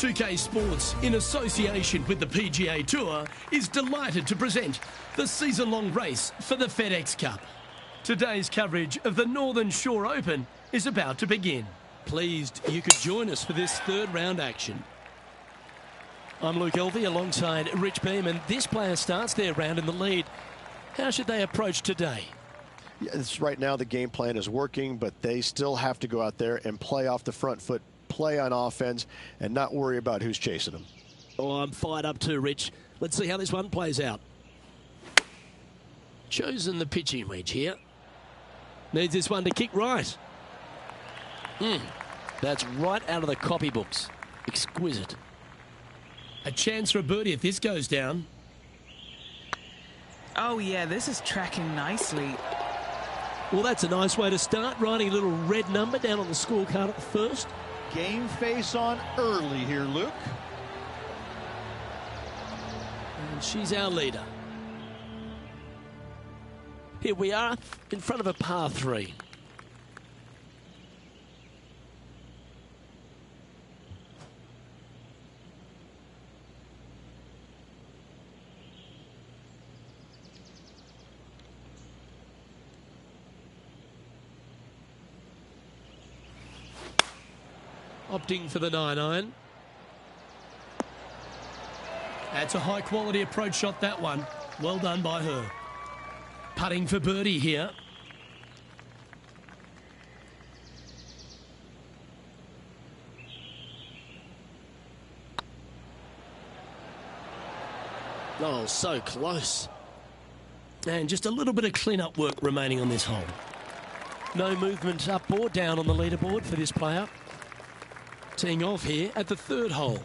2K Sports, in association with the PGA Tour, is delighted to present the season-long race for the FedEx Cup. Today's coverage of the Northern Shore Open is about to begin. Pleased you could join us for this third round action. I'm Luke Elvey alongside Rich Beam, and this player starts their round in the lead. How should they approach today? Yes, right now the game plan is working, but they still have to go out there and play off the front foot, play on offense, and not worry about who's chasing them. Oh, I'm fired up too, Rich. Let's see how this one plays out. Chosen the pitching wedge here. Needs this one to kick right. That's right out of the copybooks. Exquisite. A chance for a birdie if this goes down. Oh yeah, this is tracking nicely. Well, that's a nice way to start, writing a little red number down on the scorecard at the first. Game face on early here, Luke. And she's our leader. Here we are in front of a par 3. Opting for the 9-iron. That's a high-quality approach shot, that one. Well done by her. Putting for birdie here. Oh, so close. And just a little bit of clean-up work remaining on this hole. No movement up or down on the leaderboard for this player. Teeing off here at the third hole.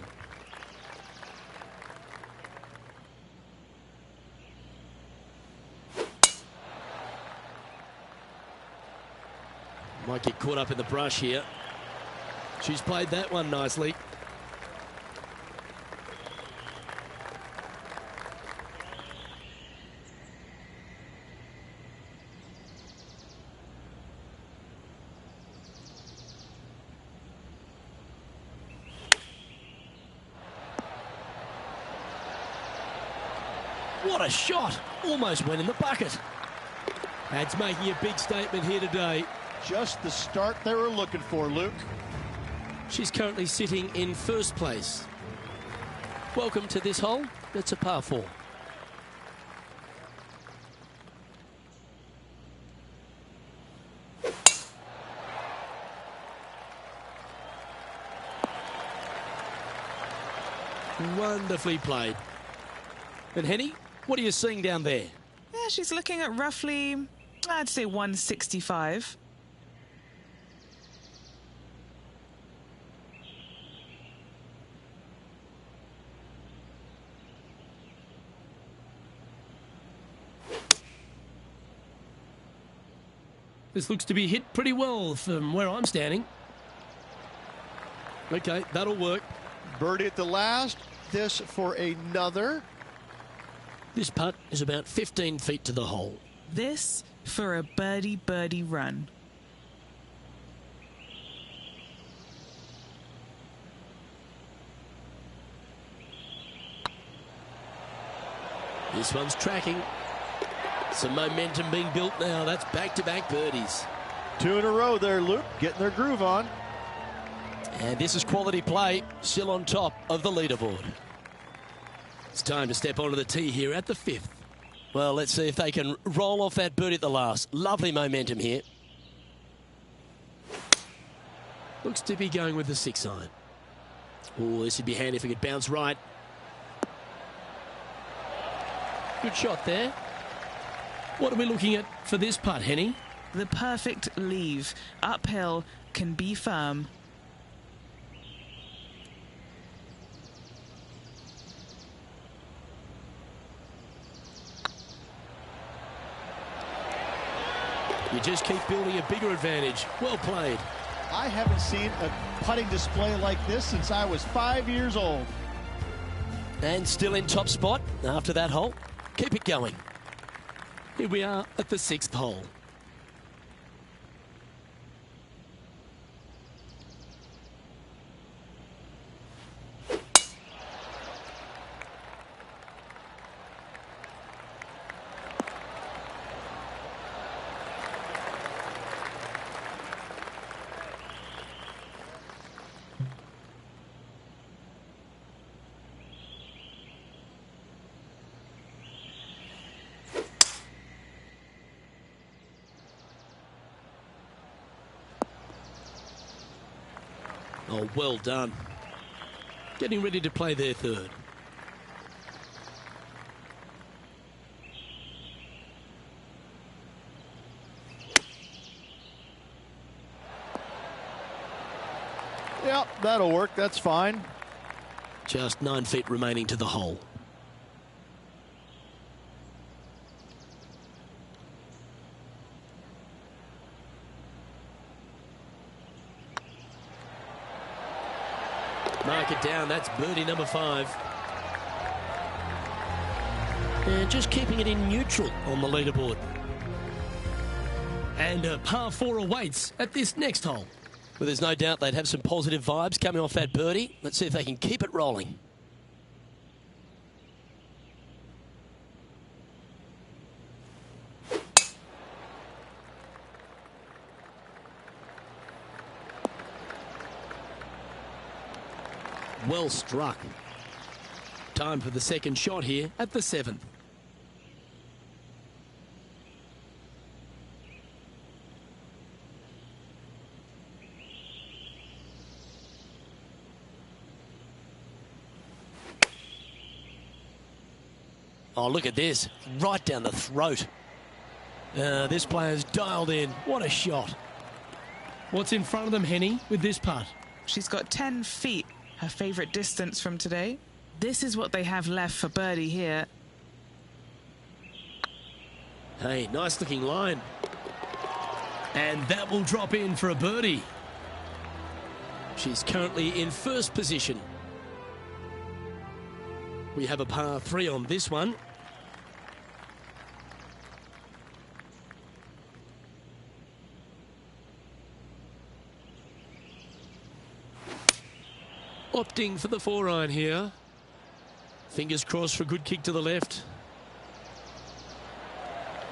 Might get caught up in the brush here. She's played that one nicely. What a shot! Almost went in the bucket. That's making a big statement here today. Just the start they were looking for, Luke. She's currently sitting in first place. Welcome to this hole. It's a par 4. Wonderfully played. And Henny, what are you seeing down there? Yeah, she's looking at roughly, I'd say 165. This looks to be hit pretty well from where I'm standing. Okay, that'll work. Birdie at the last. This for another. This putt is about 15 feet to the hole. This for a birdie run. This one's tracking. Some momentum being built now. That's back-to-back birdies. 2 in a row there, Luke. Getting their groove on. And this is quality play, still on top of the leaderboard. It's time to step onto the tee here at the 5th. Well, let's see if they can roll off that birdie at the last. Lovely momentum here. Looks to be going with the 6-iron. Oh, this would be handy if it could bounce right. Good shot there. What are we looking at for this putt, Henny? The perfect leave. Uphill, can be firm. You just keep building a bigger advantage. Well played. I haven't seen a putting display like this since I was 5 years old. And still in top spot after that hole. Keep it going. Here we are at the 6th hole. Oh, well done. Getting ready to play their third. Yep, that'll work. That's fine. Just 9 feet remaining to the hole. Mark it down. That's birdie number 5. And just keeping it in neutral on the leaderboard. And a par 4 awaits at this next hole. Well, there's no doubt they'd have some positive vibes coming off that birdie. Let's see if they can keep it rolling. Well struck. Time for the second shot here at the 7th. Oh, look at this. Right down the throat. This player's dialed in. What a shot. What's in front of them, Henny, with this putt? She's got 10 feet, her favourite distance from today. This is what they have left for birdie here. Hey, nice looking line. And that will drop in for a birdie. She's currently in first position. We have a par 3 on this one. Opting for the 4-iron here. Fingers crossed for a good kick to the left.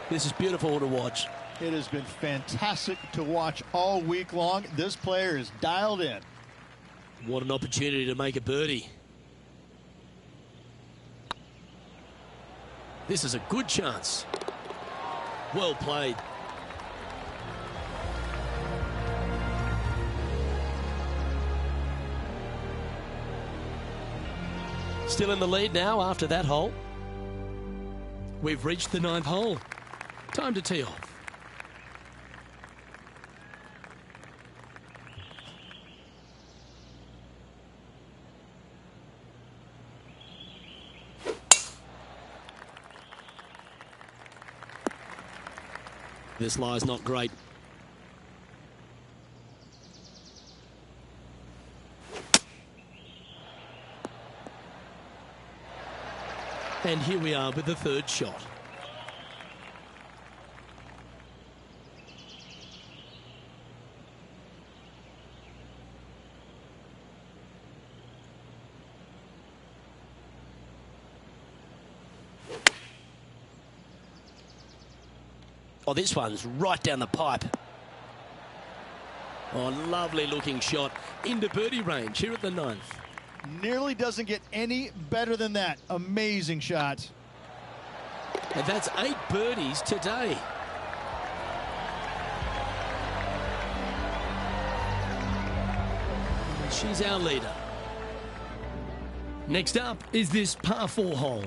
This is beautiful to watch. It has been fantastic to watch all week long. This player is dialed in. What an opportunity to make a birdie. This is a good chance. Well played. Still in the lead now after that hole. We've reached the 9th hole. Time to tee off. This lie's not great. And here we are with the third shot. Oh, this one's right down the pipe. Oh, lovely looking shot into birdie range here at the 9th. Nearly doesn't get any better than that. Amazing shot. And that's 8 birdies today. She's our leader. Next up is this par 4 hole.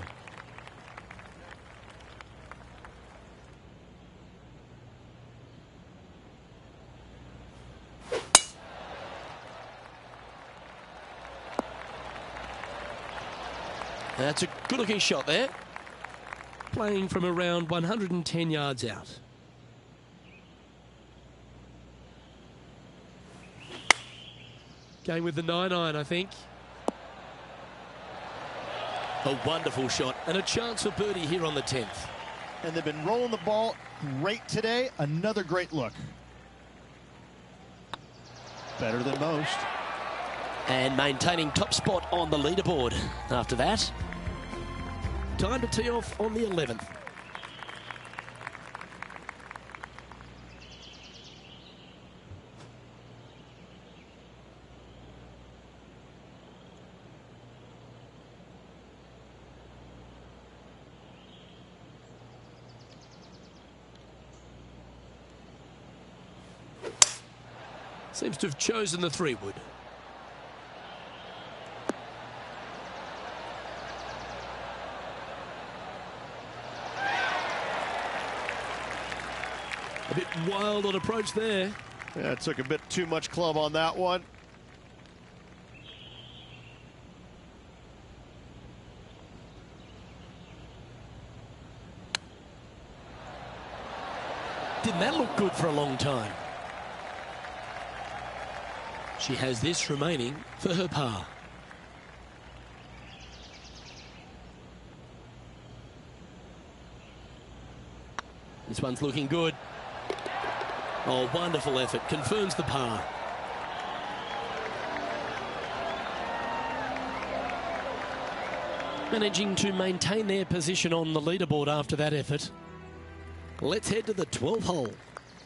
That's a good-looking shot there. Playing from around 110 yards out. Going with the 9-iron, I think. A wonderful shot and a chance for birdie here on the 10th. And they've been rolling the ball great today. Another great look. Better than most. And maintaining top spot on the leaderboard after that. Time to tee off on the 11th. Seems to have chosen the 3-wood. A bit wild on approach there. Yeah, it took a bit too much club on that one. Didn't that look good for a long time? She has this remaining for her par. This one's looking good. Oh, wonderful effort. Confirms the par. Managing to maintain their position on the leaderboard after that effort. Let's head to the 12th hole.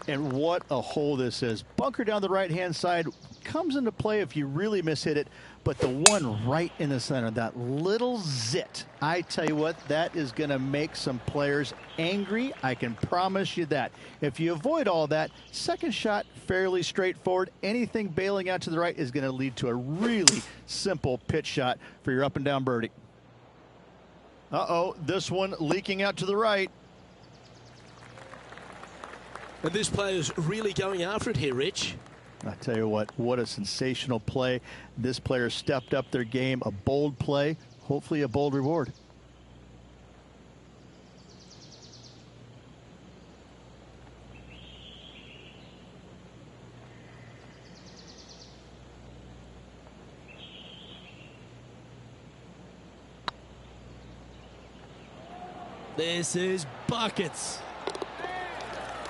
And what a hole this is. Bunker down the right-hand side comes into play if you really mishit it, but the one right in the center, that little zit, I tell you what, that is going to make some players angry. I can promise you that. If you avoid all that, second shot, fairly straightforward. Anything bailing out to the right is going to lead to a really simple pitch shot for your up and down birdie. Uh-oh, this one leaking out to the right. And this player's really going after it here, Rich. I tell you what a sensational play. This player stepped up their game, a bold play, hopefully a bold reward. This is buckets.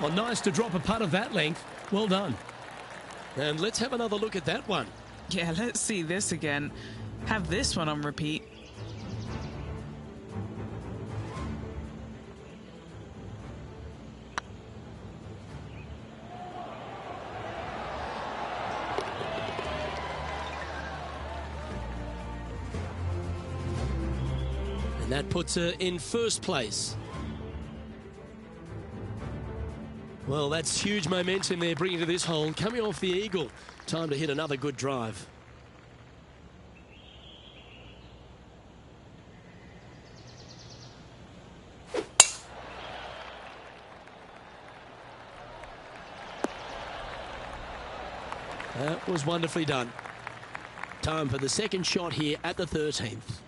Well, nice to drop a putt of that length. Well done. And let's have another look at that one. Yeah, let's see this again. Have this one on repeat. And that puts her in first place. Well, that's huge momentum they're bringing to this hole. Coming off the eagle. Time to hit another good drive. That was wonderfully done. Time for the second shot here at the 13th.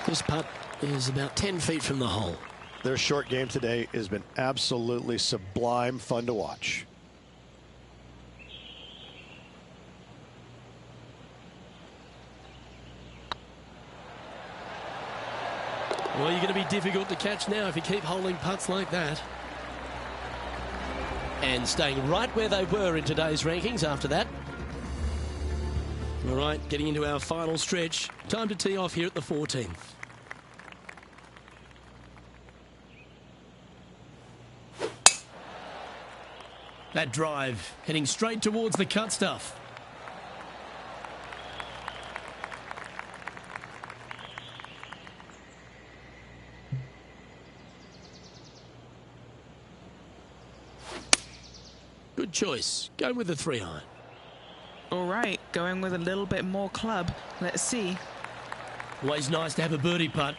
This putt is about 10 feet from the hole. Their short game today has been absolutely sublime fun to watch. Well, you're going to be difficult to catch now if you keep holding putts like that. And staying right where they were in today's rankings after that. All right, getting into our final stretch. Time to tee off here at the 14th. That drive heading straight towards the cut stuff. Good choice. Going with the 3-iron. All right, going with a little bit more club. Let's see. Always nice to have a birdie putt.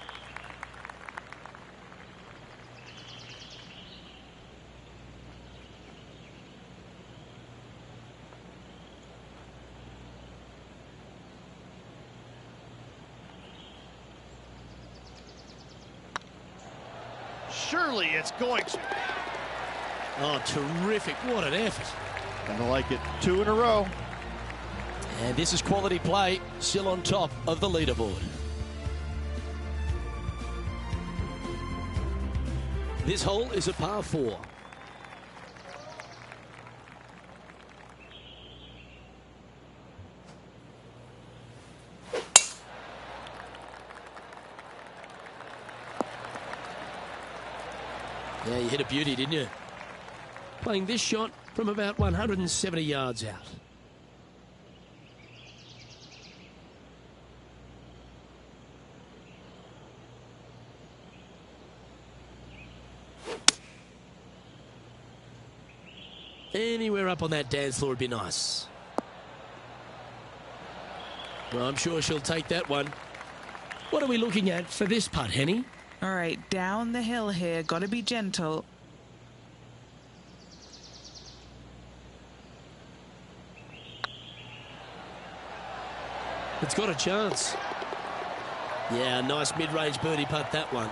Surely it's going to. Oh, terrific. What an effort. Kinda like it. 2 in a row. And this is quality play, still on top of the leaderboard. This hole is a par 4. Yeah, you hit a beauty, didn't you? Playing this shot from about 170 yards out. Anywhere up on that dance floor would be nice. Well, I'm sure she'll take that one. What are we looking at for this putt, Henny? All right, down the hill here. Got to be gentle. It's got a chance. Yeah, nice mid-range birdie putt, that one.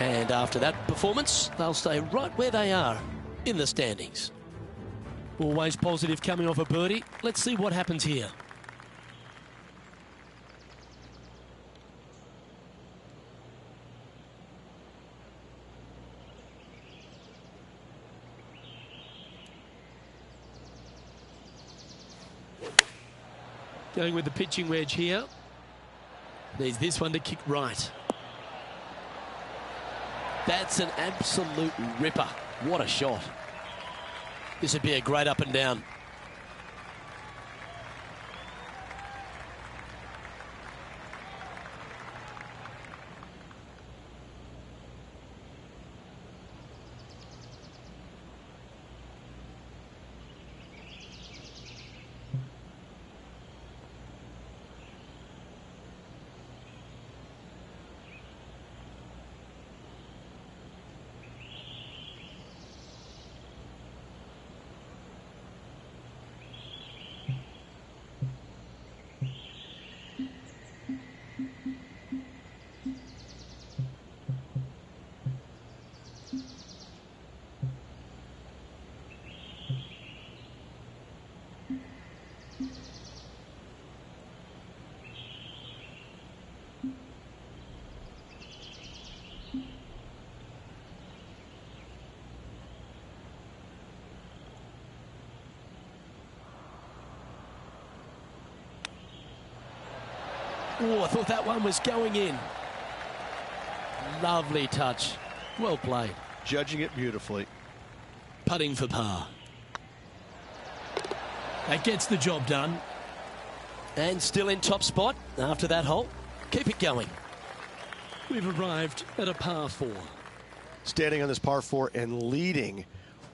And after that performance, they'll stay right where they are in the standings. Always positive coming off a birdie. Let's see what happens here. Going with the pitching wedge here. Needs this one to kick right. That's an absolute ripper. What a shot. This would be a great up and down. Oh, I thought that one was going in. Lovely touch. Well played. Judging it beautifully. Putting for par. That gets the job done. And still in top spot after that hole. Keep it going. We've arrived at a par 4. Standing on this par 4 and leading.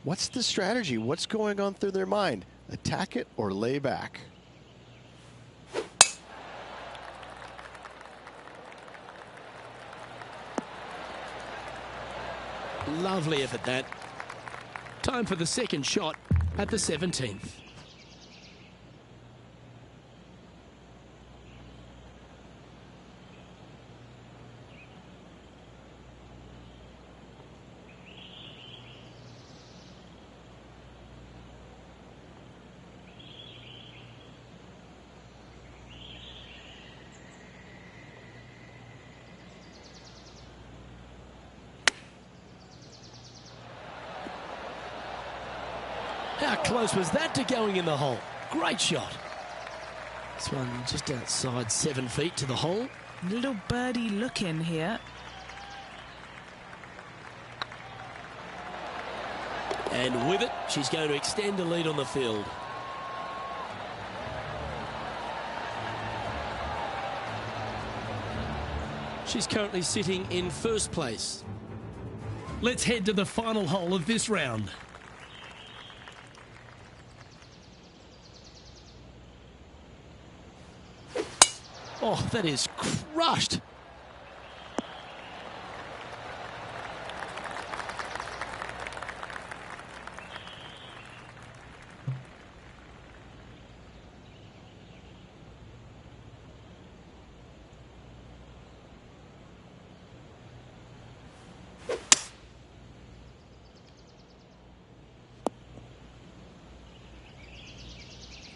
What's the strategy? What's going on through their mind? Attack it or lay back? Lovely effort, that. Time for the second shot at the 17th. How close was that to going in the hole? Great shot. This one just outside 7 feet to the hole. Little birdie look in here. And with it, she's going to extend the lead on the field. She's currently sitting in first place. Let's head to the final hole of this round. Oh, that is crushed.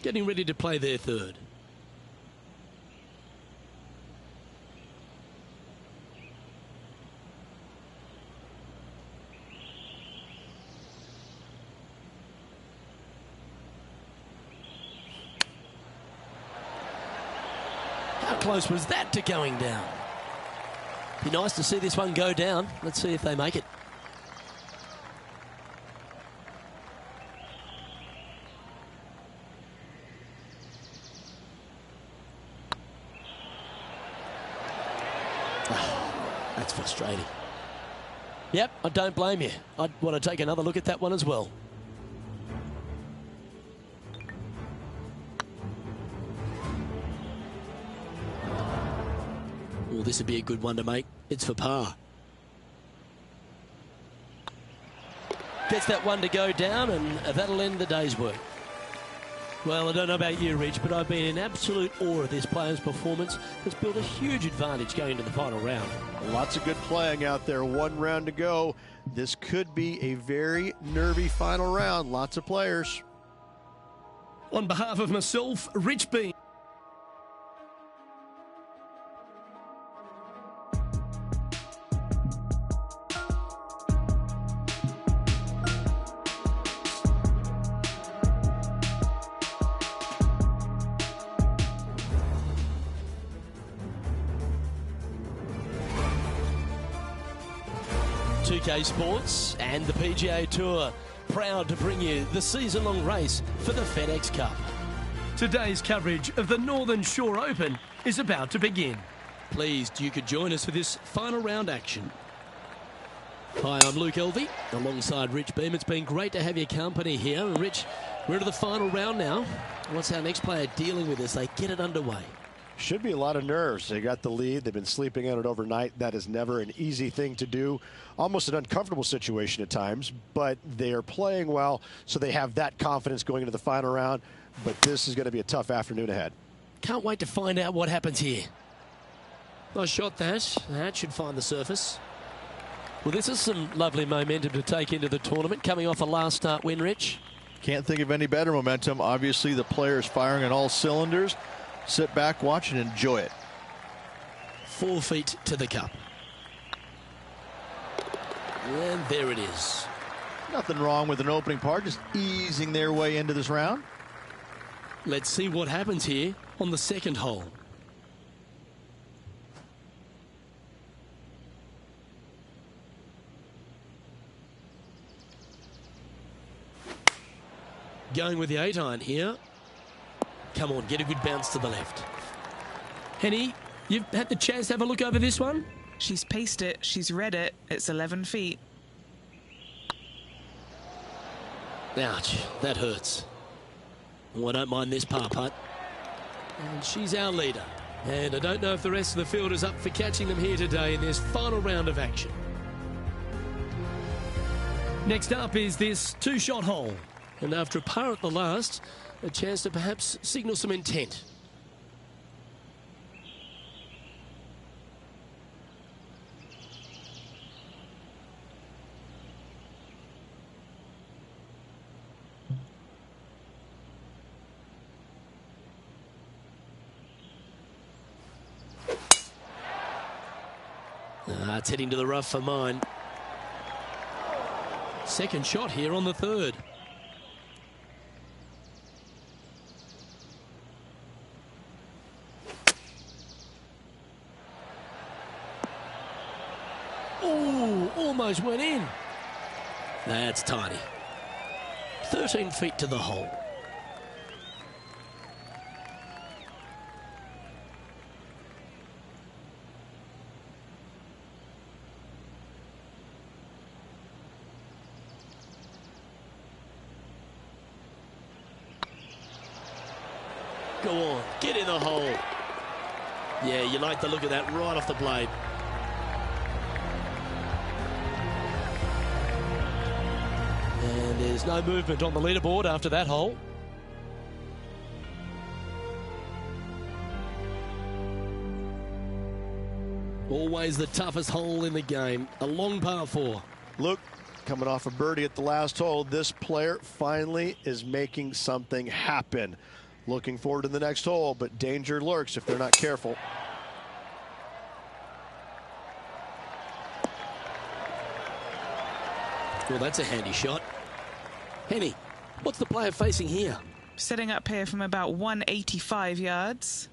Getting ready to play their third. How close was that to going down? Be nice to see this one go down. Let's see if they make it. Oh, that's frustrating. Yep, I don't blame you. I'd want to take another look at that one as well. Well, this would be a good one to make. It's for par. Gets that one to go down, and that'll end the day's work. Well, I don't know about you, Rich, but I've been in absolute awe of this player's performance. It's built a huge advantage going into the final round. Lots of good playing out there. One round to go. This could be a very nervy final round. Lots of players. On behalf of myself, Rich Beem. K Sports and the PGA Tour, proud to bring you the season-long race for the FedEx Cup. Today's coverage of the Northern Shore Open is about to begin. Pleased you could join us for this final round action. Hi, I'm Luke Elvey, alongside Rich Beem. It's been great to have your company here. And Rich, we're into the final round now. What's our next player dealing with as they get it underway? Should be a lot of nerves. They got the lead. They've been sleeping on it overnight. That is never an easy thing to do. Almost an uncomfortable situation at times, but they are playing well, so they have that confidence going into the final round. But this is going to be a tough afternoon ahead. Can't wait to find out what happens here. Nice shot, that. That should find the surface. Well, this is some lovely momentum to take into the tournament, coming off a last start win, Rich. Can't think of any better momentum. Obviously, the players firing on all cylinders. Sit back, watch, and enjoy it. 4 feet to the cup. And there it is. Nothing wrong with an opening par, just easing their way into this round. Let's see what happens here on the second hole. Going with the 8-iron here. Come on, get a good bounce to the left. Henny, you've had the chance to have a look over this one? She's paced it. She's read it. It's 11 feet. Ouch, that hurts. Oh, I don't mind this par putt. And she's our leader. And I don't know if the rest of the field is up for catching them here today in this final round of action. Next up is this 2-shot hole. And after a par at the last, a chance to perhaps signal some intent. It's heading to the rough for mine. Second shot here on the third. Ooh, almost went in. That's tiny. 13 feet to the hole. Go on, get in the hole. Yeah, you like the look of that right off the blade. And there's no movement on the leaderboard after that hole. Always the toughest hole in the game. A long par 4. Luke, coming off a birdie at the last hole, this player finally is making something happen. Looking forward to the next hole, but danger lurks if they're not careful. Well, that's a handy shot. Henny, what's the player facing here? Setting up here from about 185 yards.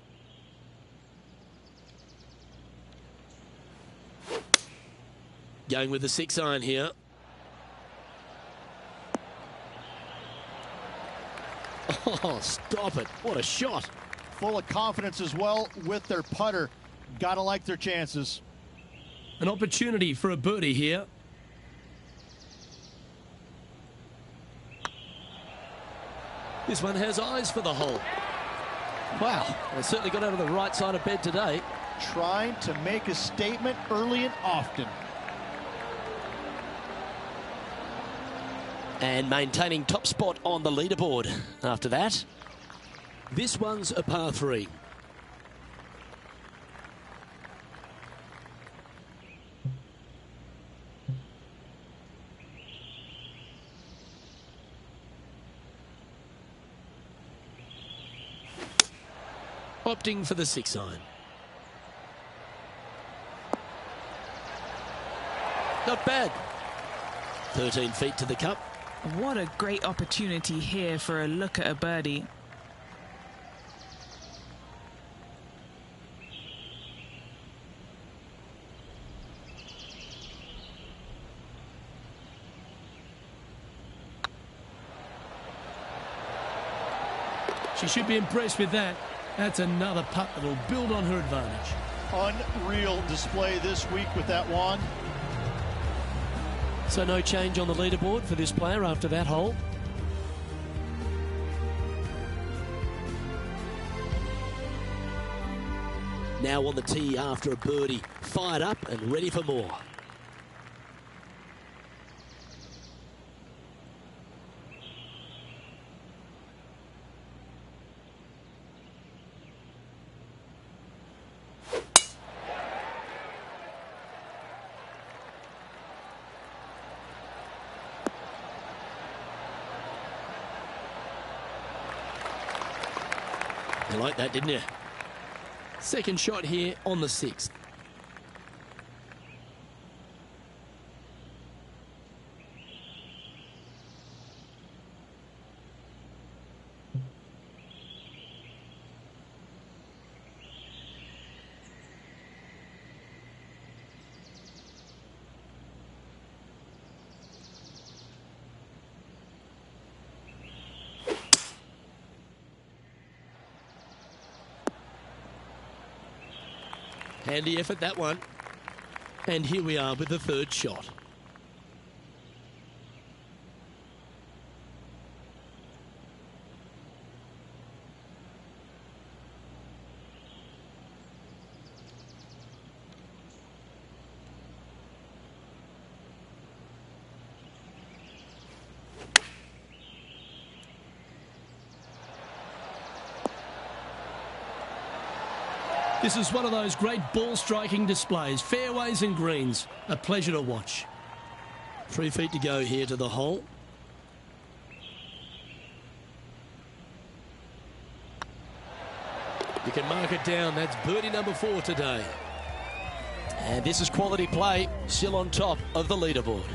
Going with the 6-iron here. Oh, stop it. What a shot. Full of confidence as well with their putter. Gotta like their chances. An opportunity for a birdie here. This one has eyes for the hole. Wow. They certainly got out of the right side of bed today. Trying to make a statement early and often. And maintaining top spot on the leaderboard after that. This one's a par 3. Opting for the 6 iron. Not bad. 13 feet to the cup. What a great opportunity here for a look at a birdie. She should be impressed with that. That's another putt that will build on her advantage. Unreal display this week with that one. So no change on the leaderboard for this player after that hole. Now on the tee after a birdie, fired up and ready for more. You like that, didn't you? Second shot here on the 6th. Handy effort, that one. And here we are with the third shot. This is one of those great ball striking displays, fairways and greens. A pleasure to watch. 3 feet to go here to the hole. You can mark it down. That's birdie number 4 today. And this is quality play, still on top of the leaderboard.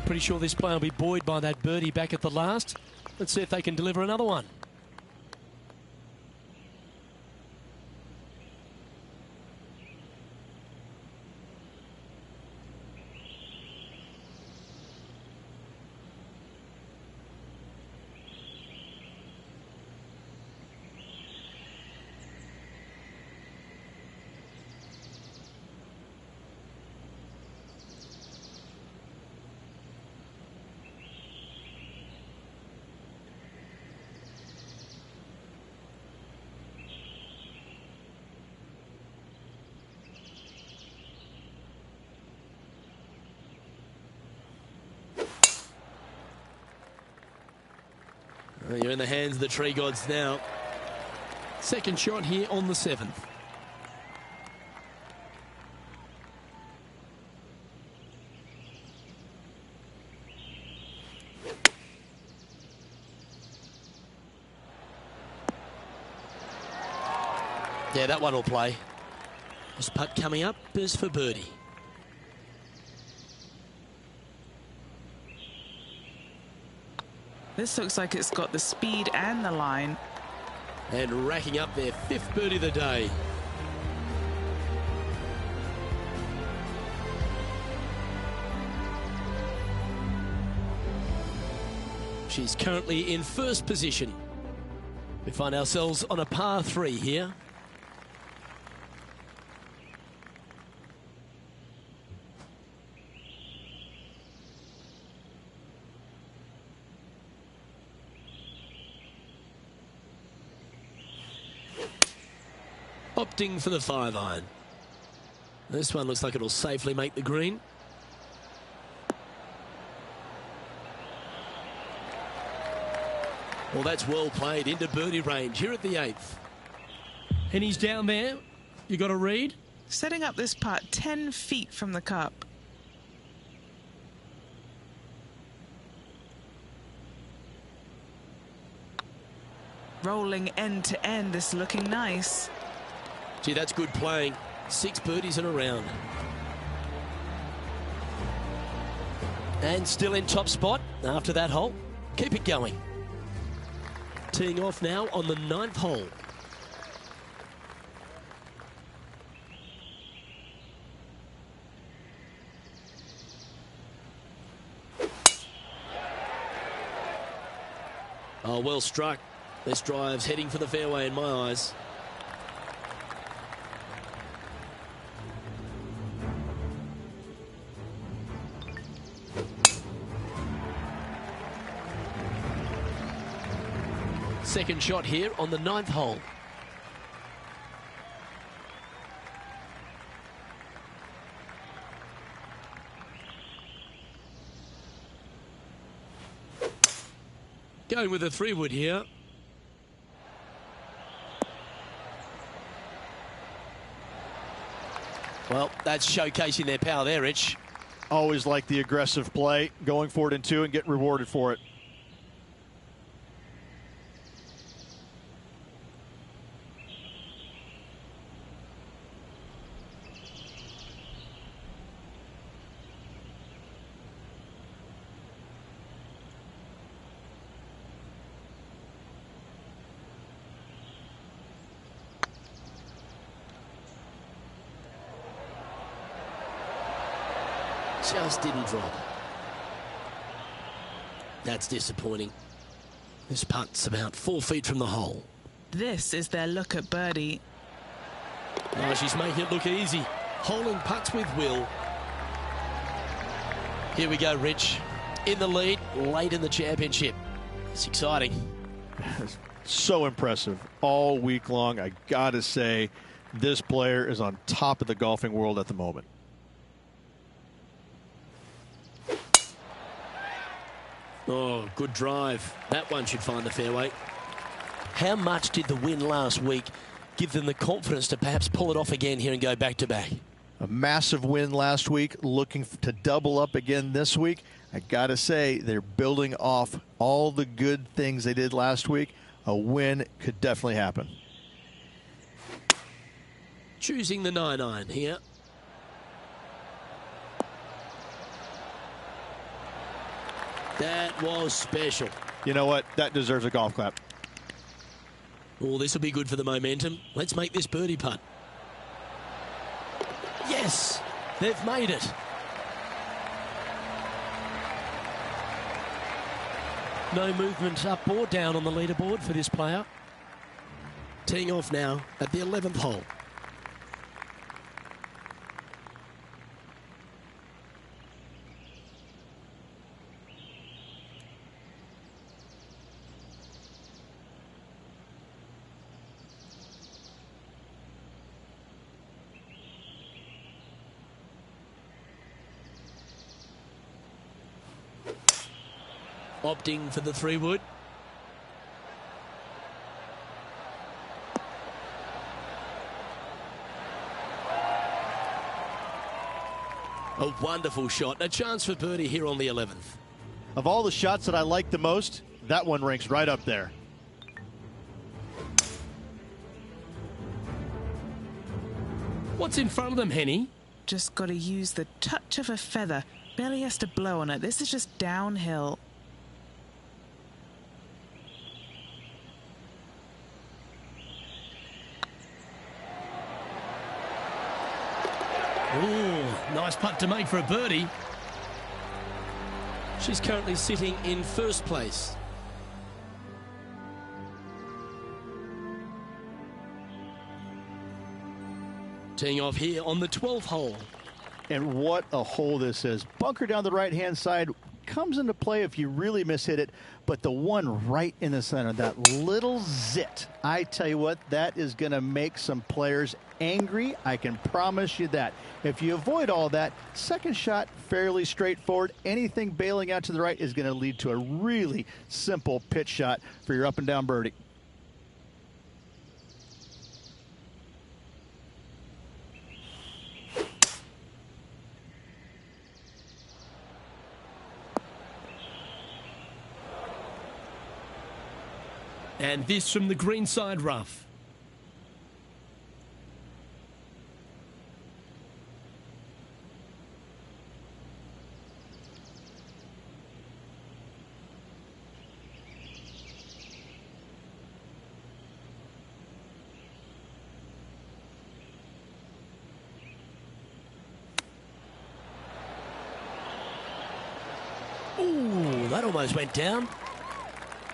Pretty sure this player will be buoyed by that birdie back at the last. Let's see if they can deliver another one. You're in the hands of the tree gods now. Second shot here on the 7th. Yeah, that one will play. This putt coming up is for birdie. This looks like it's got the speed and the line. And racking up their 5th birdie of the day. She's currently in first position. We find ourselves on a par 3 here. opting for the 5-iron. This one looks like it'll safely make the green. Well, that's well played into birdie range here at the 8th. And he's down there. You got a read? Setting up this putt 10 feet from the cup. Rolling end to end, this looking nice. Gee, that's good playing. 6 birdies in a round. And still in top spot after that hole. Keep it going. Teeing off now on the 9th hole. Oh, well struck. This drive's heading for the fairway in my eyes. Second shot here on the 9th hole. Going with a 3-wood here. Well, that's showcasing their power there, Rich. Always like the aggressive play, going for it in 2 and getting rewarded for it. Just didn't drop. That's disappointing. This putt's about 4 feet from the hole. This is their look at birdie. Oh, she's making it look easy. Holing putts with will. Here we go, Rich. In the lead, late in the championship. It's exciting. So impressive all week long. I gotta say, this player is on top of the golfing world at the moment. Oh, good drive. That one should find the fairway. How much did the win last week give them the confidence to perhaps pull it off again here and go back-to-back? A massive win last week, looking to double up again this week. I got to say, they're building off all the good things they did last week. A win could definitely happen. Choosing the 9-iron here. That was special. You know what? That deserves a golf clap. Oh, this will be good for the momentum. Let's make this birdie putt. Yes, they've made it. No movement up or down on the leaderboard for this player. Teeing off now at the 11th hole. Opting for the 3-wood. A wonderful shot. A chance for birdie here on the 11th. Of all the shots that I like the most, that one ranks right up there. What's in front of them, Henny? Just got to use the touch of a feather. Barely has to blow on it. This is just downhill. Ooh, nice putt to make for a birdie. She's currently sitting in first place. Teeing off here on the 12th hole. And what a hole this is. Bunker down the right-hand side, comes into play if you really mishit it, but the one right in the center, that little zit, I tell you what, that is going to make some players angry. I can promise you that. If you avoid all that, second shot, fairly straightforward. Anything bailing out to the right is going to lead to a really simple pitch shot for your up and down birdie. And this from the greenside rough. Ooh, that almost went down.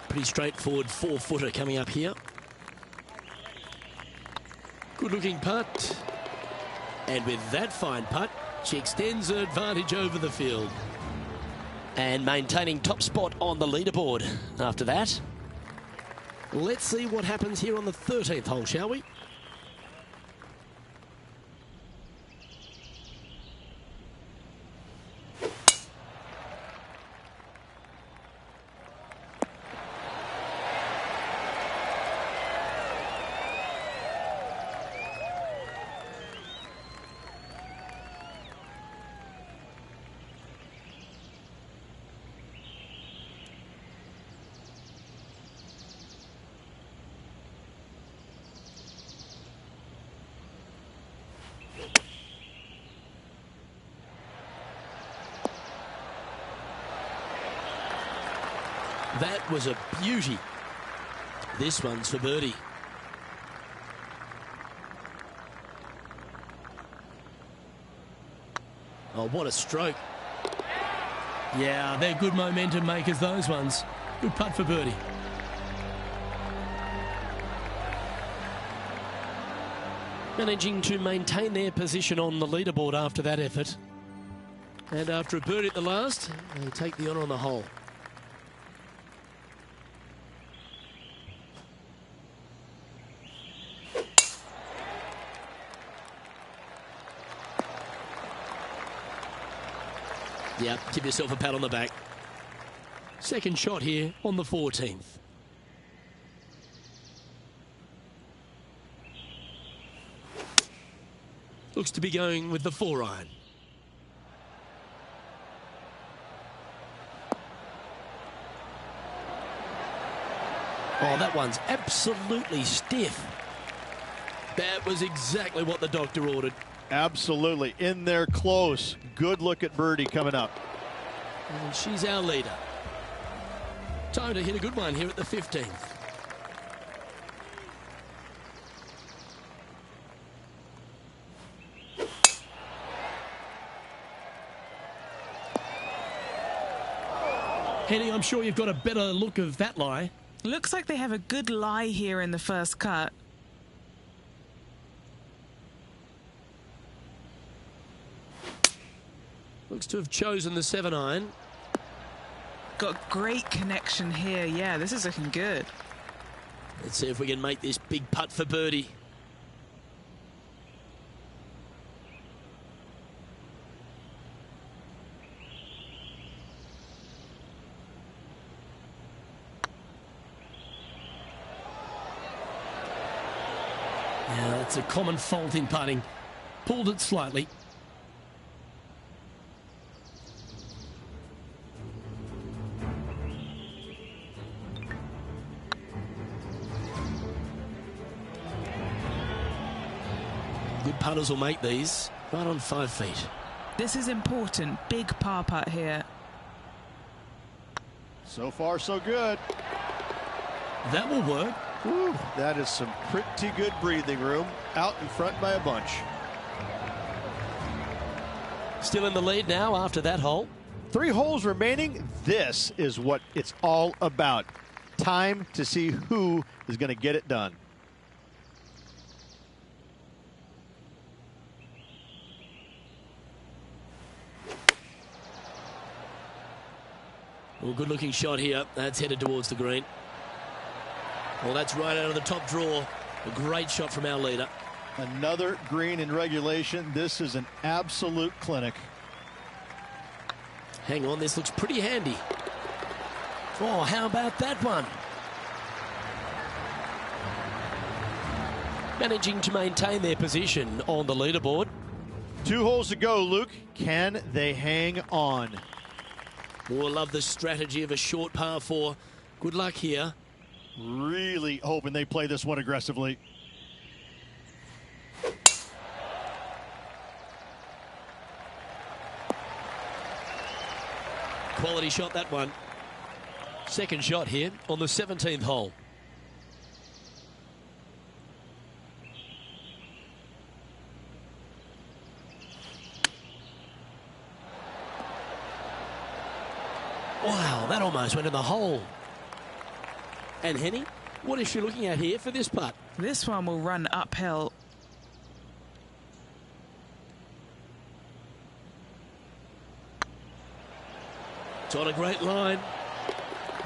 Pretty straightforward 4-footer coming up here. Good looking putt. And with that fine putt, she extends her advantage over the field. And maintaining top spot on the leaderboard after that. Let's see what happens here on the 13th hole, shall we? That was a beauty. This one's for birdie. Oh, what a stroke. Yeah, they're good momentum makers, those ones. Good putt for birdie. Managing to maintain their position on the leaderboard after that effort. And after a birdie at the last, they take the honour on the hole. Yeah, give yourself a pat on the back. Second shot here on the 14th. Looks to be going with the 4-iron. Oh, that one's absolutely stiff. That was exactly what the doctor ordered. Absolutely. In there close. Good look at birdie coming up. And she's our leader. Time to hit a good one here at the 15th. Henny, I'm sure you've got a better look of that lie. Looks like they have a good lie here in the first cut. Looks to have chosen the 7-iron. Got great connection here. Yeah, this is looking good. Let's see if we can make this big putt for birdie. Yeah, that's a common fault in putting. Pulled it slightly. Good putters will make these right on 5 feet. This is important. Big par putt here. So far, so good. That will work. Whew, that is some pretty good breathing room. Out in front by a bunch. Still in the lead now after that hole. 3 holes remaining. This is what it's all about. Time to see who is going to get it done. Well, good looking shot here. That's headed towards the green. Well, that's right out of the top draw. A great shot from our leader. Another green in regulation. This is an absolute clinic. Hang on, this looks pretty handy. Oh, how about that one? Managing to maintain their position on the leaderboard. 2 holes to go, Luke. Can they hang on? We'll love the strategy of a short par 4. Good luck here. Really hoping they play this one aggressively. Quality shot, that one. Second shot here on the 17th hole. Wow, that almost went in the hole. And Henny, what is she looking at here for this putt? This one will run uphill. It's on a great line.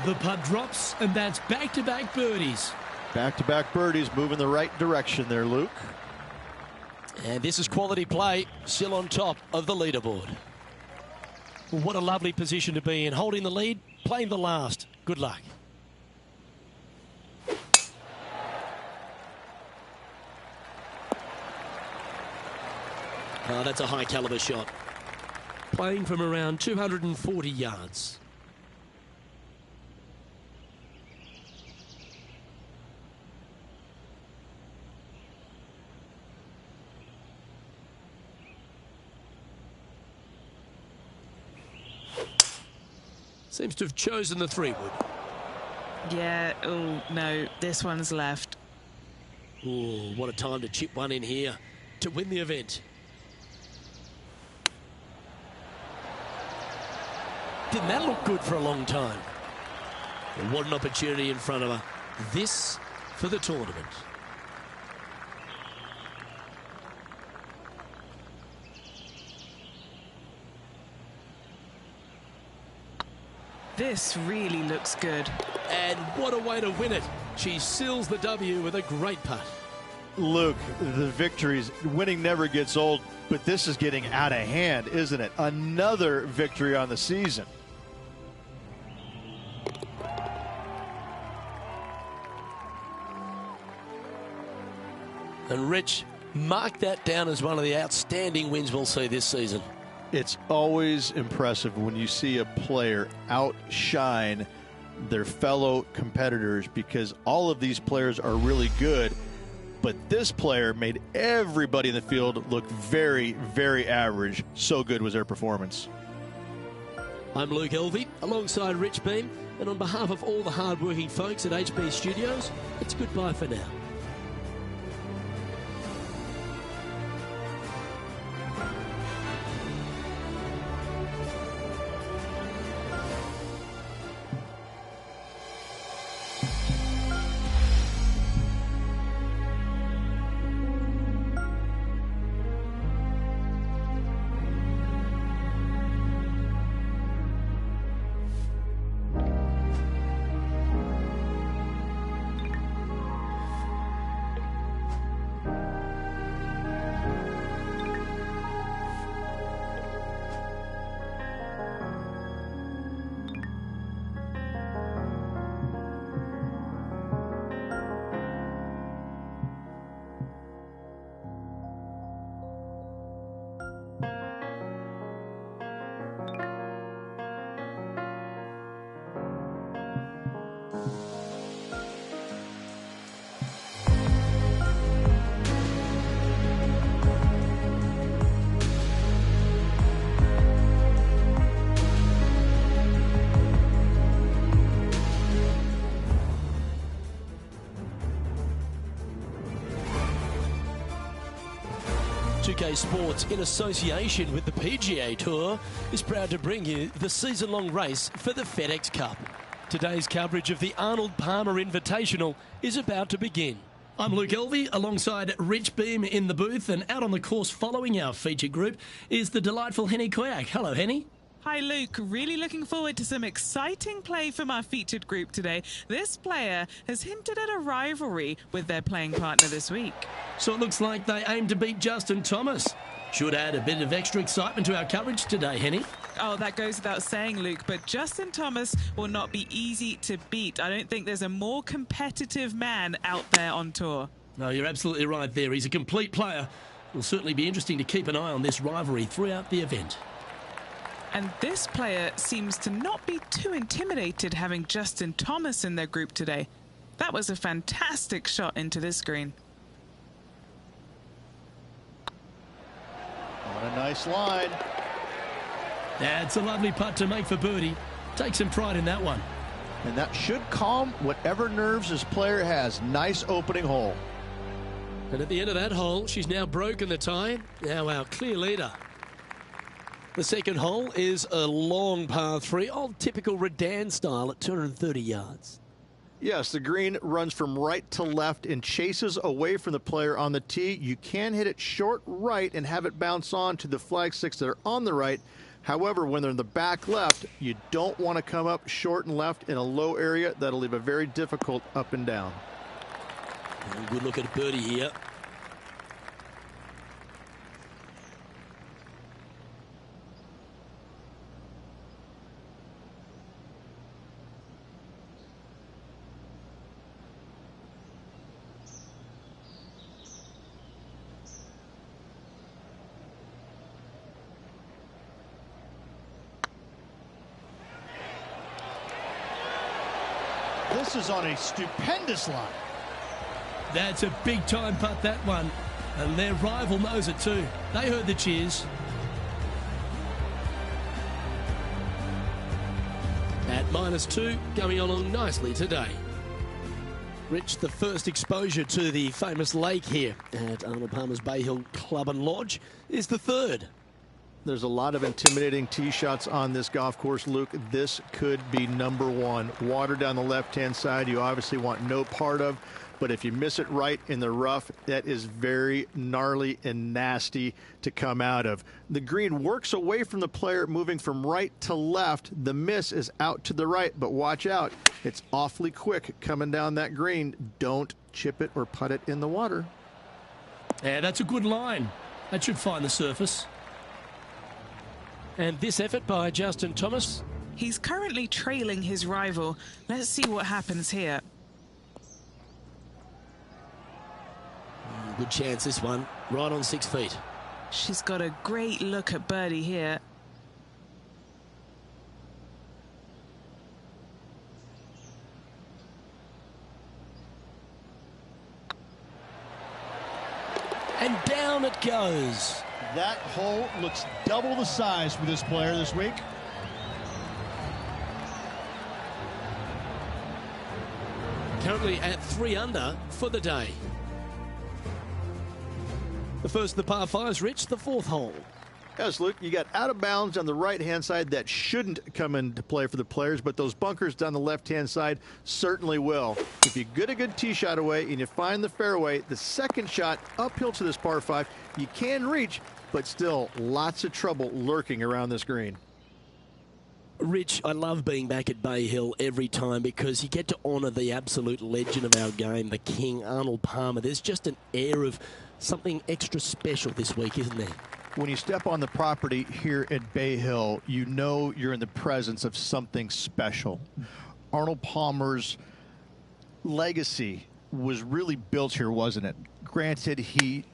The putt drops, and that's back-to-back birdies. Back-to-back birdies, moving the right direction there, Luke. And this is quality play, still on top of the leaderboard. What a lovely position to be in, holding the lead, playing the last. Good luck. Oh, that's a high caliber shot. Playing from around 240 yards. Seems to have chosen the 3-wood. Yeah, oh no, this one's left. Oh, what a time to chip one in here to win the event. Didn't that look good for a long time? And what an opportunity in front of her. This for the tournament. This really looks good. And what a way to win it. She seals the W with a great putt. Luke, the victories, winning never gets old, but this is getting out of hand, isn't it? Another victory on the season. And Rich, mark that down as one of the outstanding wins we'll see this season. It's always impressive when you see a player outshine their fellow competitors, because all of these players are really good, but this player made everybody in the field look very, very average. So good was their performance. I'm Luke Elvey, alongside Rich Beam, and on behalf of all the hard-working folks at HB Studios, it's goodbye for now. UK Sports, in association with the PGA Tour, is proud to bring you the season-long race for the FedEx Cup. Today's coverage of the Arnold Palmer Invitational is about to begin. I'm Luke Elvey, alongside Rich Beam in the booth, and out on the course following our feature group is the delightful Henny Koyak. Hello, Henny. Hi Luke, really looking forward to some exciting play from our featured group today. This player has hinted at a rivalry with their playing partner this week. So it looks like they aim to beat Justin Thomas. Should add a bit of extra excitement to our coverage today, Henny. Oh, that goes without saying, Luke, but Justin Thomas will not be easy to beat. I don't think there's a more competitive man out there on tour. No, you're absolutely right there. He's a complete player. It'll certainly be interesting to keep an eye on this rivalry throughout the event. And this player seems to not be too intimidated having Justin Thomas in their group today. That was a fantastic shot into this green. What a nice line. That's a lovely putt to make for birdie. Take some pride in that one. And that should calm whatever nerves this player has. Nice opening hole. And at the end of that hole, she's now broken the tie. Now our clear leader. The second hole is a long par 3, old typical Redan style at 230 yards. Yes, the green runs from right to left and chases away from the player on the tee. You can hit it short right and have it bounce on to the flag sticks that are on the right. However, when they're in the back left, you don't want to come up short and left in a low area. That'll leave a very difficult up and down. Good look at birdie here. This is on a stupendous line. That's a big time putt, that one. And their rival knows it too. They heard the cheers. At -2, going along nicely today. Rich, the first exposure to the famous lake here at Arnold Palmer's Bay Hill Club and Lodge is the third. There's a lot of intimidating tee shots on this golf course, Luke. This could be number one. Water down the left-hand side you obviously want no part of, but if you miss it right in the rough, that is very gnarly and nasty to come out of. The green works away from the player, moving from right to left. The miss is out to the right, but watch out. It's awfully quick coming down that green. Don't chip it or putt it in the water. Yeah, that's a good line. That should find the surface. And this effort by Justin Thomas. He's currently trailing his rival. Let's see what happens here. Good chance this one, right on 6 feet. She's got a great look at birdie here. And down it goes. That hole looks double the size for this player this week. Currently at 3 under for the day. The first of the par 5s, Rich, the 4th hole. Yes, Luke, you got out of bounds on the right-hand side that shouldn't come into play for the players, but those bunkers down the left-hand side certainly will. If you get a good tee shot away and you find the fairway, the second shot uphill to this par 5, you can reach, but still lots of trouble lurking around this green. Rich, I love being back at Bay Hill every time because you get to honour the absolute legend of our game, the King, Arnold Palmer. There's just an air of something extra special this week, isn't there? When you step on the property here at Bay Hill, you know you're in the presence of something special. Arnold Palmer's legacy was really built here, wasn't it? Granted, he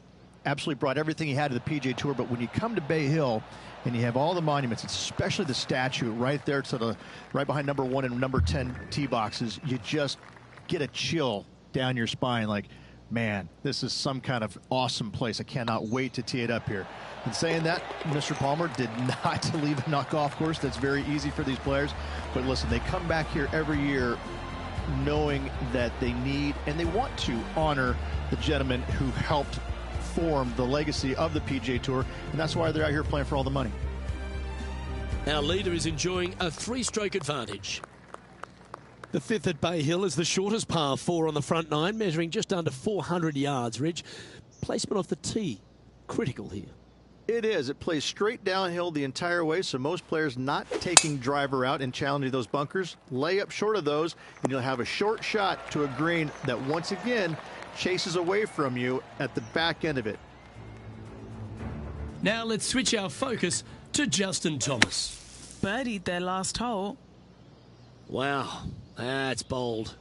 absolutely brought everything he had to the PGA Tour, but when you come to Bay Hill and you have all the monuments, especially the statue right there to the right behind number 1 and number 10 tee boxes, you just get a chill down your spine like, man, this is some kind of awesome place. I cannot wait to tee it up here. And saying that, Mr. Palmer did not leave a golf course. That's very easy for these players. But listen, they come back here every year knowing that they need and they want to honor the gentleman who helped form the legacy of the PGA Tour. And that's why they're out here playing for all the money. Our leader is enjoying a 3-stroke advantage. The 5th at Bay Hill is the shortest par 4 on the front 9, measuring just under 400 yards, Ridge. Placement off the tee, critical here. It is. It plays straight downhill the entire way, so most players not taking driver out and challenging those bunkers. Lay up short of those, and you'll have a short shot to a green that once again chases away from you at the back end of it. Now let's switch our focus to Justin Thomas. Birdied their last hole. Wow, that's bold.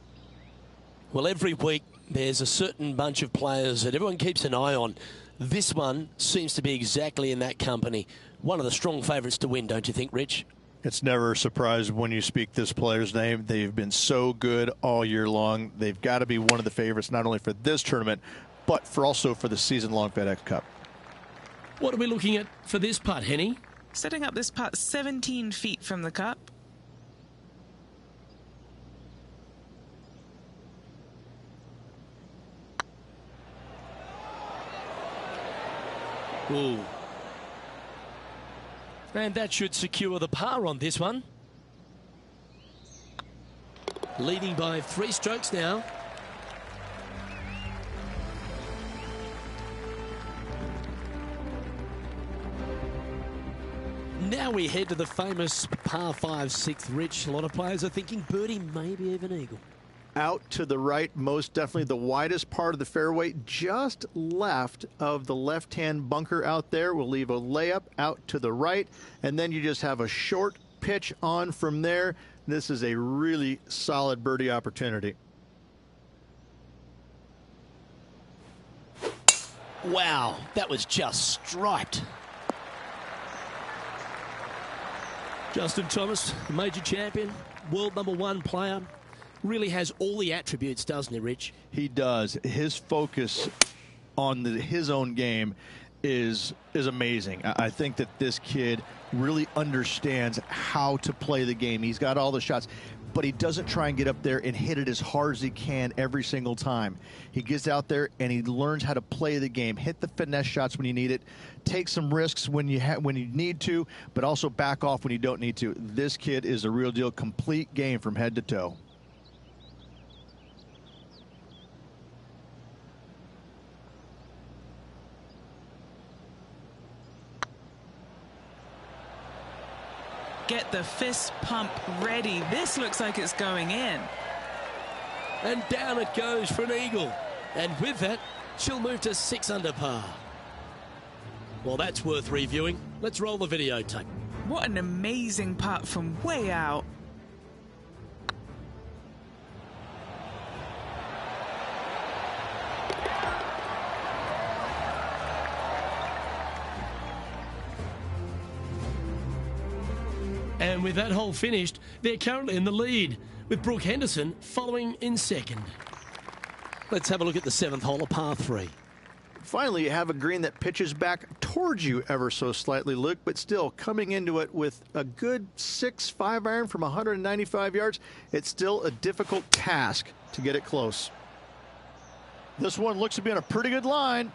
Well, every week there's a certain bunch of players that everyone keeps an eye on. This one seems to be exactly in that company. One of the strong favourites to win, don't you think, Rich? It's never a surprise when you speak this player's name. They've been so good all year long. They've got to be one of the favorites, not only for this tournament, but also for the season-long FedEx Cup. What are we looking at for this putt, Henny? Setting up this putt 17 feet from the cup. Ooh. And that should secure the par on this one. Leading by 3 strokes now. Now we head to the famous par 5 6th, Rich. A lot of players are thinking birdie, maybe even eagle. Out to the right, most definitely the widest part of the fairway, just left of the left-hand bunker out there. We'll leave a layup out to the right, and then you just have a short pitch on from there. This is a really solid birdie opportunity. Wow, that was just striped. Justin Thomas, major champion, world #1 player. Really has all the attributes, doesn't he, Rich? He does. His focus on his own game is amazing. I think that this kid really understands how to play the game. He's got all the shots, but he doesn't try and get up there and hit it as hard as he can every single time. He gets out there and he learns how to play the game, hit the finesse shots when you need it, take some risks when you need to, but also back off when you don't need to. This kid is a real deal, complete game from head to toe. Get the fist pump ready. This looks like it's going in. And down it goes for an eagle. And with that, she'll move to 6 under par. Well, that's worth reviewing. Let's roll the videotape. What an amazing putt from way out. And with that hole finished, they're currently in the lead, with Brooke Henderson following in second. Let's have a look at the 7th hole, a par 3. Finally, you have a green that pitches back towards you ever so slightly, Luke, but still coming into it with a good 6-5 iron from 195 yards. It's still a difficult task to get it close. This one looks to be on a pretty good line.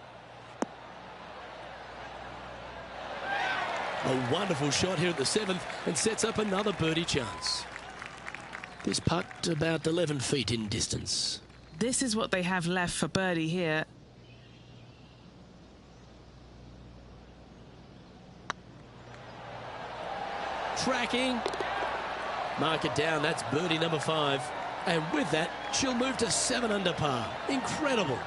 A wonderful shot here at the 7th and sets up another birdie chance. This putt about 11 feet in distance. This is what they have left for birdie here. Tracking. Mark it down. That's birdie number 5. And with that, she'll move to 7 under par. Incredible.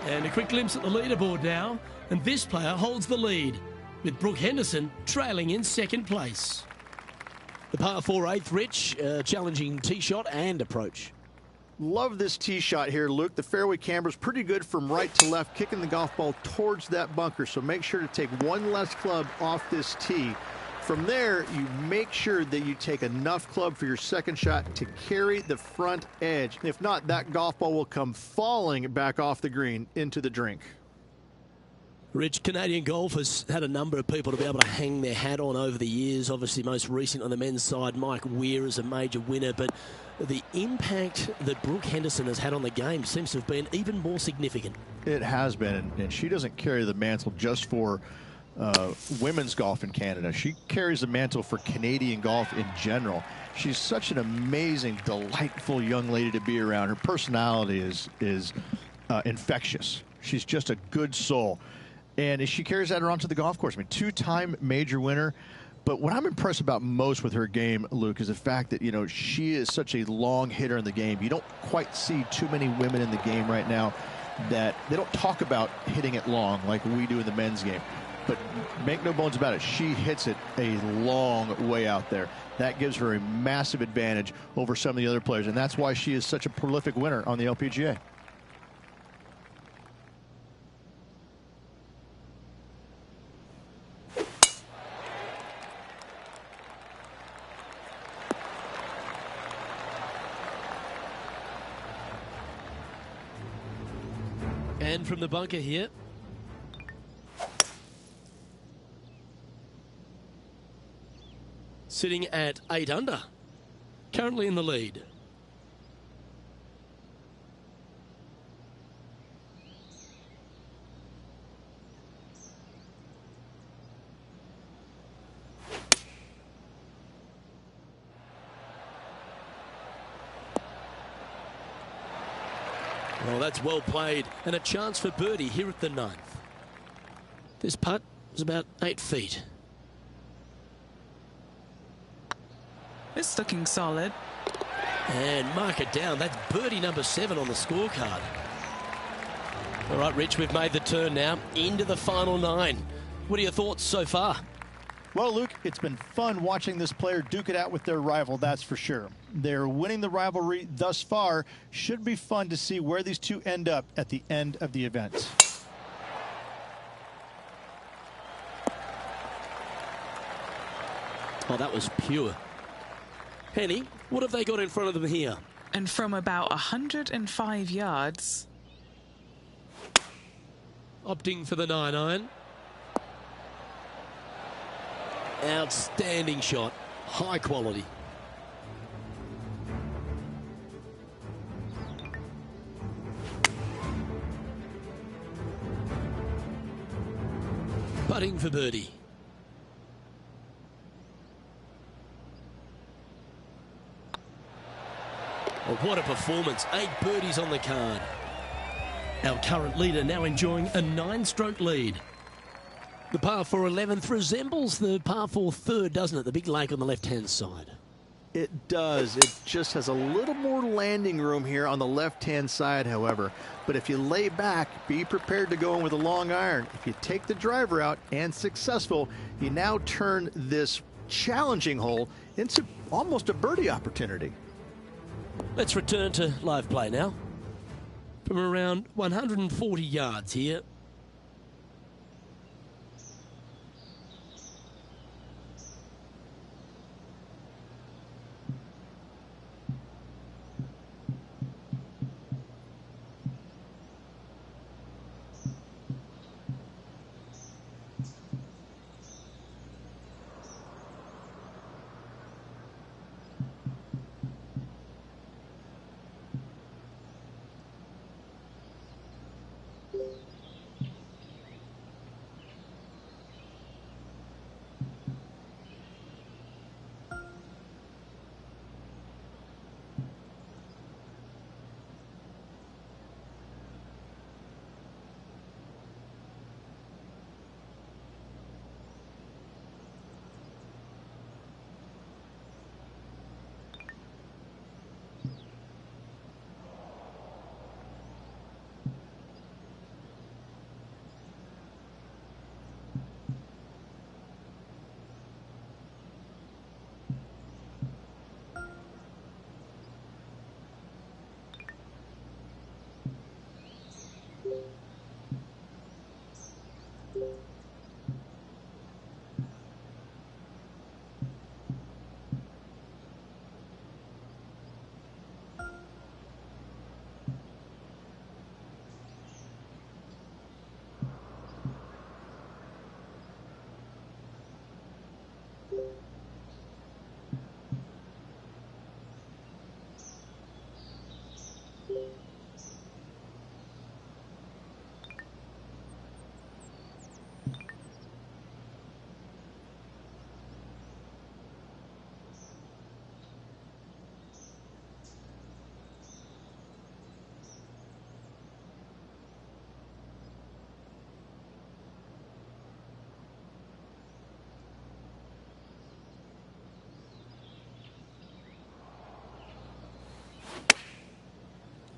And a quick glimpse at the leaderboard now. And this player holds the lead, with Brooke Henderson trailing in second place. The par 4 8th, Rich, challenging tee shot and approach. Love this tee shot here, Luke. The fairway camber's pretty good from right to left, kicking the golf ball towards that bunker. So make sure to take one less club off this tee. From there, you make sure that you take enough club for your second shot to carry the front edge. If not, that golf ball will come falling back off the green into the drink. Rich, Canadian golf has had a number of people to be able to hang their hat on over the years. Obviously, most recent on the men's side, Mike Weir is a major winner. But the impact that Brooke Henderson has had on the game seems to have been even more significant. It has been, and she doesn't carry the mantle just for women's golf in Canada. She carries the mantle for Canadian golf in general. She's such an amazing, delightful young lady to be around. Her personality is infectious. She's just a good soul. And she carries that around to the golf course. I mean, two-time major winner. But what I'm impressed about most with her game, Luke, is the fact that, you know, she is such a long hitter in the game. You don't quite see too many women in the game right now that they don't talk about hitting it long like we do in the men's game. But make no bones about it, she hits it a long way out there. That gives her a massive advantage over some of the other players, and that's why she is such a prolific winner on the LPGA. And from the bunker here. Sitting at 8 under. Currently in the lead. Well, that's well played, and a chance for birdie here at the 9th. This putt is about 8 feet. It's looking solid. And mark it down. That's birdie number 7 on the scorecard. All right, Rich, we've made the turn now into the final 9. What are your thoughts so far? Well, Luke, it's been fun watching this player duke it out with their rival, that's for sure. They're winning the rivalry thus far. Should be fun to see where these two end up at the end of the event. Oh, that was pure. Henny, what have they got in front of them here? And from about 105 yards. Opting for the 9-iron. Outstanding shot. High quality. Putting for birdie. Oh, what a performance. 8 birdies on the card. Our current leader now enjoying a 9-stroke lead. The par 4 11th resembles the par 4 third, doesn't it? The big lake on the left-hand side. It does. It just has a little more landing room here on the left-hand side, however. But if you lay back, be prepared to go in with a long iron. If you take the driver out and successful, you now turn this challenging hole into almost a birdie opportunity. Let's return to live play now. From around 140 yards here.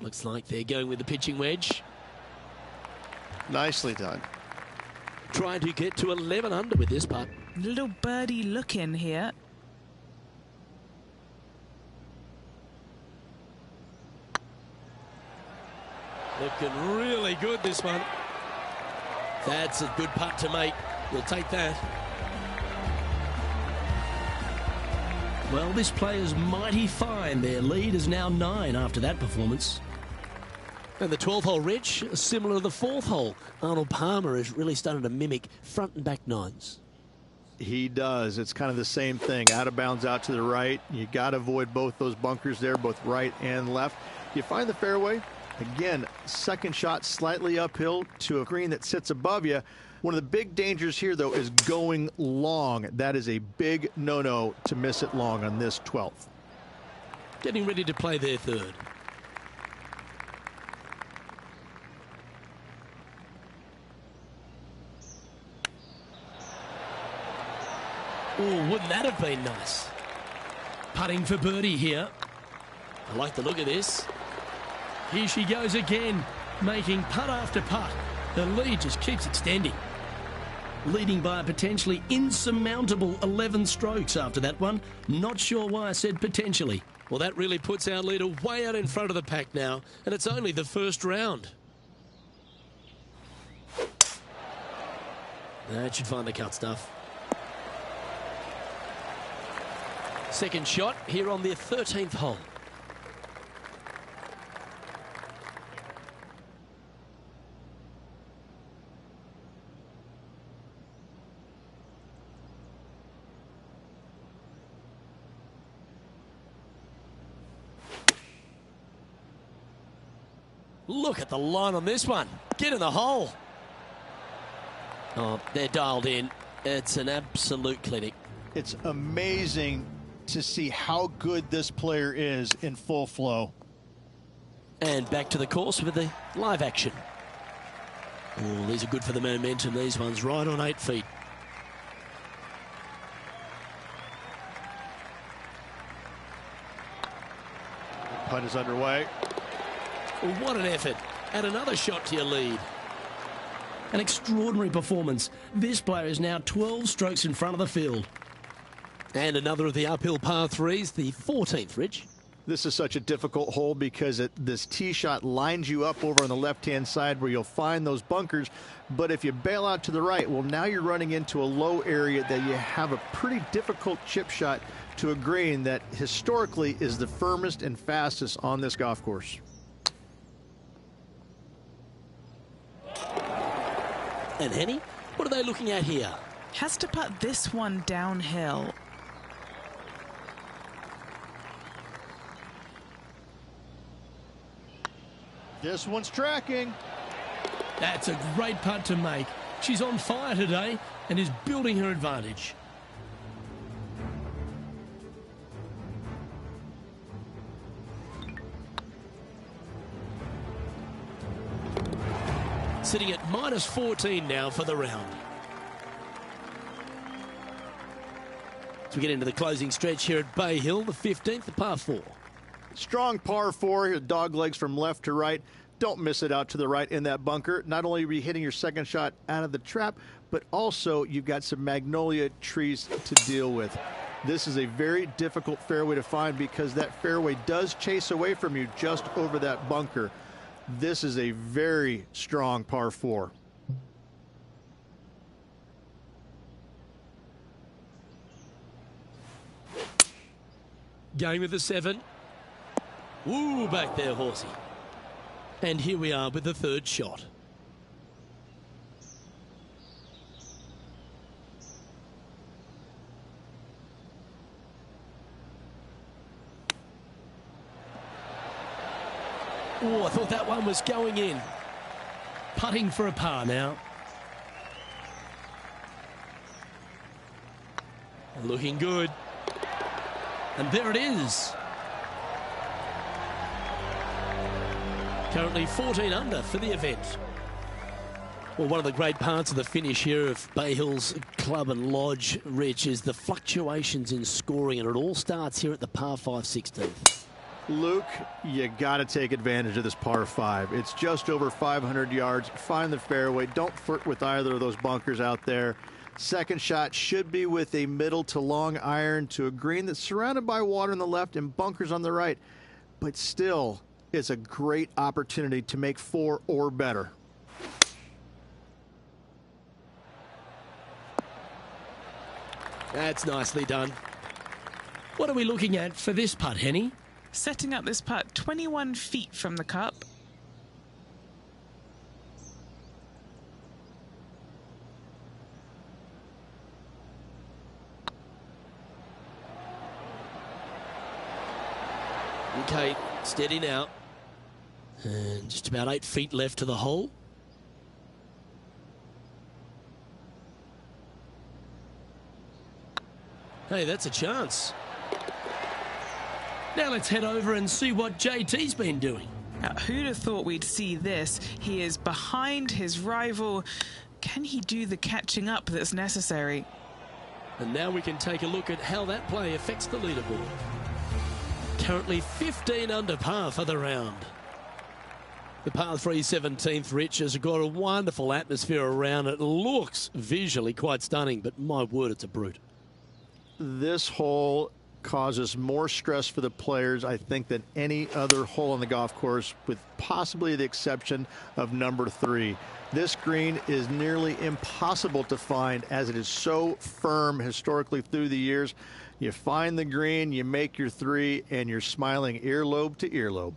Looks like they're going with the pitching wedge. Nicely done. Trying to get to 11 under with this putt. Little birdie look in here. Looking really good, this one. That's a good putt to make. We'll take that. Well, this player's mighty fine. Their lead is now 9 after that performance. And the 12th hole, Rich, similar to the 4th hole. Arnold Palmer is really starting to mimic front and back nines. He does. It's kind of the same thing. Out of bounds out to the right. You got to avoid both those bunkers there, both right and left. You find the fairway. Again, second shot slightly uphill to a green that sits above you. One of the big dangers here, though, is going long. That is a big no-no to miss it long on this 12th. Getting ready to play their third. Oh, wouldn't that have been nice? Putting for birdie here. I like the look of this. Here she goes again, making putt after putt. The lead just keeps extending. Leading by a potentially insurmountable 11 strokes after that one. Not sure why I said potentially. Well, that really puts our leader way out in front of the pack now, and it's only the first round. That should find the cut stuff. Second shot here on their 13th hole. Look at the line on this one. Get in the hole. Oh, they're dialed in. It's an absolute clinic. It's amazing to see how good this player is in full flow. And back to the course with the live action. Oh, these are good for the momentum. These ones right on 8 feet. Putt is underway. What an effort. Add another shot to your lead. An extraordinary performance. This player is now 12 strokes in front of the field. And another of the uphill par threes, the 14th, Rich. This is such a difficult hole because this tee shot lines you up over on the left-hand side where you'll find those bunkers. But if you bail out to the right, well, now you're running into a low area that you have a pretty difficult chip shot to a green that historically is the firmest and fastest on this golf course. And Henny, what are they looking at here? Has to putt this one downhill. This one's tracking. That's a great putt to make. She's on fire today and is building her advantage. Sitting at minus 14 now for the round. As we get into the closing stretch here at Bay Hill, the 15th, the par 4. Strong par 4, dog legs from left to right. Don't miss it out to the right in that bunker. Not only are you hitting your second shot out of the trap, but also you've got some magnolia trees to deal with. This is a very difficult fairway to find because that fairway does chase away from you just over that bunker. This is a very strong par 4. Going with the 7. Ooh, back there, horsey. And here we are with the third shot. Oh, I thought that one was going in. Putting for a par now. Looking good. And there it is. Currently 14 under for the event. Well, one of the great parts of the finish here of Bay Hill's Club and Lodge, Rich, is the fluctuations in scoring, and it all starts here at the par 5 16th. Luke, you got to take advantage of this par 5. It's just over 500 yards. Find the fairway. Don't flirt with either of those bunkers out there. Second shot should be with a middle to long iron to a green that's surrounded by water on the left and bunkers on the right. But still, it's a great opportunity to make 4 or better. That's nicely done. What are we looking at for this putt, Henny? Setting up this putt 21 feet from the cup. Okay, steady now. And just about 8 feet left to the hole. Hey, that's a chance. Now let's head over and see what JT's been doing. Now, who'd have thought we'd see this? He is behind his rival. Can he do the catching up that's necessary? And now we can take a look at how that play affects the leaderboard. Currently 15 under par for the round. The par 3 17th, Rich, has got a wonderful atmosphere around it. Looks visually quite stunning, but my word, it's a brute. This hole causes more stress for the players, I think, than any other hole on the golf course, with possibly the exception of number 3. This green is nearly impossible to find as it is so firm historically through the years. You find the green, you make your 3, and you're smiling earlobe to earlobe.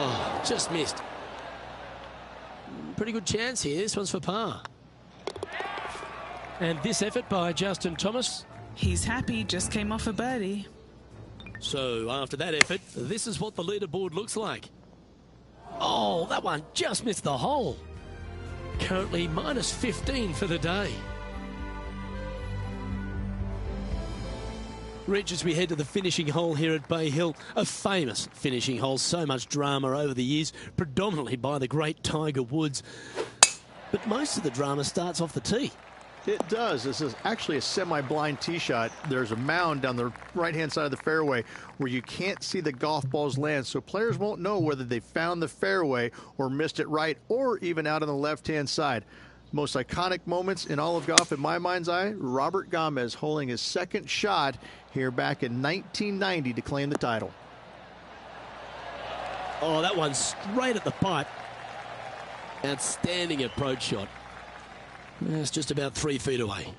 Oh, just missed. Pretty good chance here. This one's for par. And this effort by Justin Thomas. He's happy, just came off a birdie. So after that effort, this is what the leaderboard looks like. Oh, that one just missed the hole. Currently minus 15 for the day. Rich, as we head to the finishing hole here at Bay Hill, a famous finishing hole, so much drama over the years, predominantly by the great Tiger Woods. But most of the drama starts off the tee. It does. This is actually a semi-blind tee shot. There's a mound down the right-hand side of the fairway where you can't see the golf balls land, so players won't know whether they found the fairway or missed it right, or even out on the left-hand side. Most iconic moments in all of golf, in my mind's eye, Robert Gomez holding his second shot here back in 1990 to claim the title. Oh, that one's straight at the pipe. Outstanding approach shot. It's just about 3 feet away.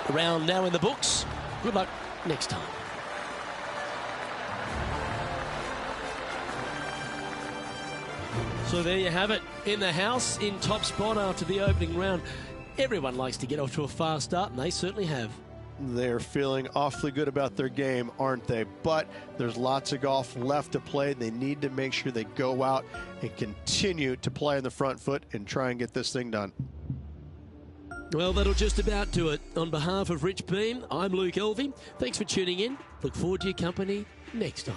A round now in the books. Good luck next time. So there you have it. In the house, in top spot after the opening round. Everyone likes to get off to a fast start, and they certainly have. They're feeling awfully good about their game, aren't they? But there's lots of golf left to play. They need to make sure they go out and continue to play on the front foot and try and get this thing done. Well, that'll just about do it. On behalf of Rich Beem, I'm Luke Elvey. Thanks for tuning in. Look forward to your company next time.